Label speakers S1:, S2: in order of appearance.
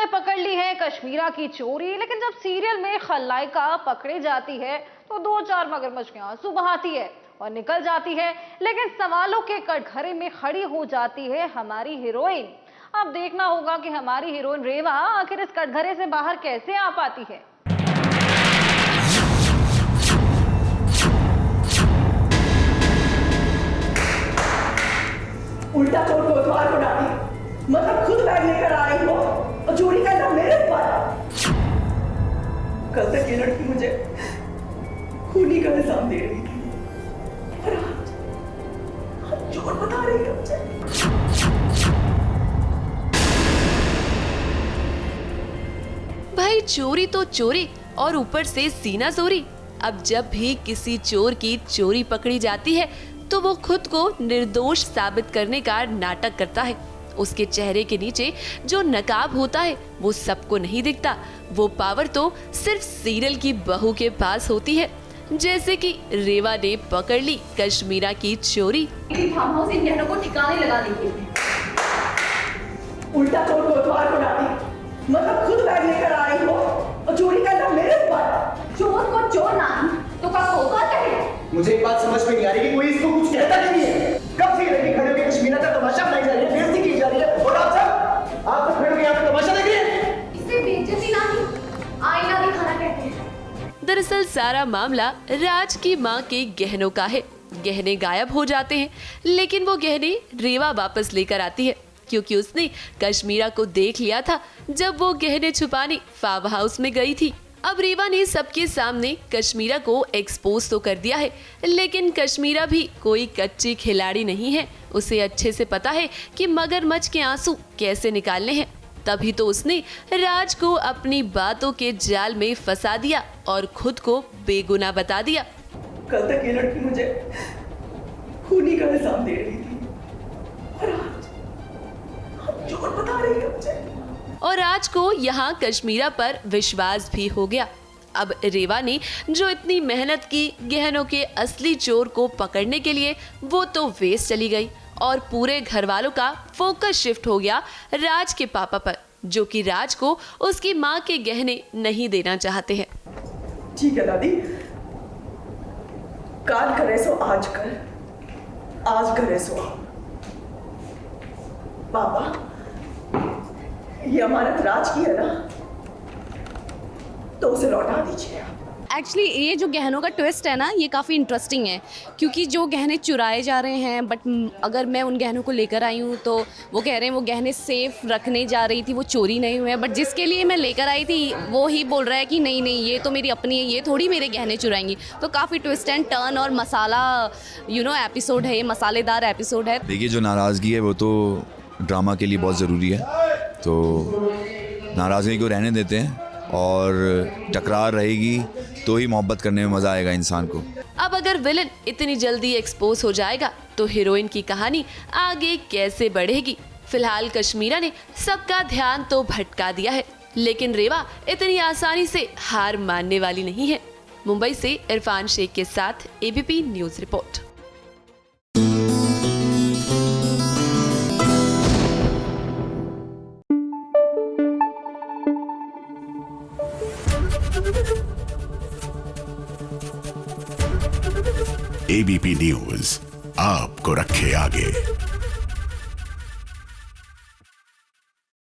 S1: ने पकड़ ली है कश्मीरा की चोरी, लेकिन जब सीरियल में खलनायिका पकड़ी जाती है तो 2-4 मगरमच्छ के आंसू बहाती है और निकल जाती है। लेकिन सवालों के कटघरे में खड़ी हो जाती है हमारी हीरोइन। अब देखना होगा कि हमारी हीरोइन रेवा आखिर इस कटघरे से बाहर कैसे आ पाती है।
S2: उल्टा चोर कोतवाल को डाली, मतलब खुद बैग लेकर आ रही हो और चोरी का इल्जाम मेरे ऊपर। कल तक ये लड़की मुझे खूनी का इल्जाम दे रही थी और आज चोर बता रही है मुझे।
S3: भाई चोरी तो चोरी और ऊपर से सीना चोरी। अब जब भी किसी चोर की चोरी पकड़ी जाती है तो वो खुद को निर्दोष साबित करने का नाटक करता है। उसके चेहरे के नीचे जो नकाब होता है वो सबको नहीं दिखता। वो पावर तो सिर्फ सीरियल की बहू के पास होती है, जैसे कि रेवा ने पकड़ ली कश्मीरा की चोरी।
S4: फार्म हाउस इन गहनों को ठिकाने लगाने के लिए
S2: उल्टा चोर कोतवाल को डाली, मतलब खुद बैग लेकर आ रही हो और चोरी का इल्जाम मेरे ऊपर।
S4: चोर को चोर नहीं तो का कोतवाल कहे।
S5: मुझे एक बात समझ में नहीं आ रही कि कोई इसको कुछ कहता नहीं है। कब से लड़की खड़े होकर कश्मीरा का तमाशा बनाई जा रही है, बेइज्जती की जा रही है, और आप तो खड़े होकर यहाँ पे तमाशा देख रहे हैं।
S4: इसे बेइज्जती नहीं आईना दिखाना कहते हैं।
S3: दरअसल सारा मामला राज की माँ के गहनों का है। गहने गायब हो जाते हैं, लेकिन वो गहने रेवा वापस लेकर आती है, क्योंकि उसने कश्मीरा को देख लिया था जब वो गहने छुपाने फार्म हाउस में गई थी। अब रेवा ने सबके सामने कश्मीरा को एक्सपोज तो कर दिया है, लेकिन कश्मीरा भी कोई कच्ची खिलाड़ी नहीं है। उसे अच्छे से पता है कि मगरमच्छ के आंसू कैसे निकालने हैं। तभी तो उसने राज को अपनी बातों के जाल में फंसा दिया और खुद को बेगुनाह बता दिया।
S2: कल तक ये लड़की मुझे खूनी का इल्जाम दे रही थी और आज चोर बता रही है मुझे।
S3: और राज को यहाँ कश्मीरा पर विश्वास भी हो गया। अब रेवा ने जो इतनी मेहनत की गहनों के असली चोर को पकड़ने के लिए, वो तो वेस्ट चली गई और पूरे घर वालों का फोकस शिफ्ट हो गया राज के पापा पर, जो कि राज को उसकी माँ के गहने नहीं देना चाहते हैं।
S2: ठीक है दादी, काल करे सो आज कर, आज करे सो पापा। ये अमानत राज की है ना, तो उसे लौटा दीजिए।
S6: एक्चुअली ये जो गहनों का ट्विस्ट है ना, ये काफ़ी इंटरेस्टिंग है, क्योंकि जो गहने चुराए जा रहे हैं, बट अगर मैं उन गहनों को लेकर आई हूँ तो वो कह रहे हैं वो गहने सेफ रखने जा रही थी, वो चोरी नहीं हुए हैं। बट जिसके लिए मैं लेकर आई थी वो ही बोल रहा है कि नहीं नहीं ये तो मेरी अपनी है, ये थोड़ी मेरे गहने चुराएंगी। तो काफ़ी ट्विस्ट एंड टर्न और मसाला एपिसोड है, ये मसालेदार एपिसोड है।
S7: देखिए, जो नाराज़गी है वो तो ड्रामा के लिए बहुत ज़रूरी है, तो नाराज़गी को रहने देते हैं और टकरार रहेगी तो ही मोहब्बत करने में मज़ा आएगा इंसान को।
S3: अब अगर विलन इतनी जल्दी एक्सपोज हो जाएगा तो हीरोइन की कहानी आगे कैसे बढ़ेगी। फिलहाल कश्मीरा ने सबका ध्यान तो भटका दिया है, लेकिन रेवा इतनी आसानी से हार मानने वाली नहीं है। मुंबई से इरफान शेख के साथ ABP news report.
S8: ABP news आपको रखे आगे।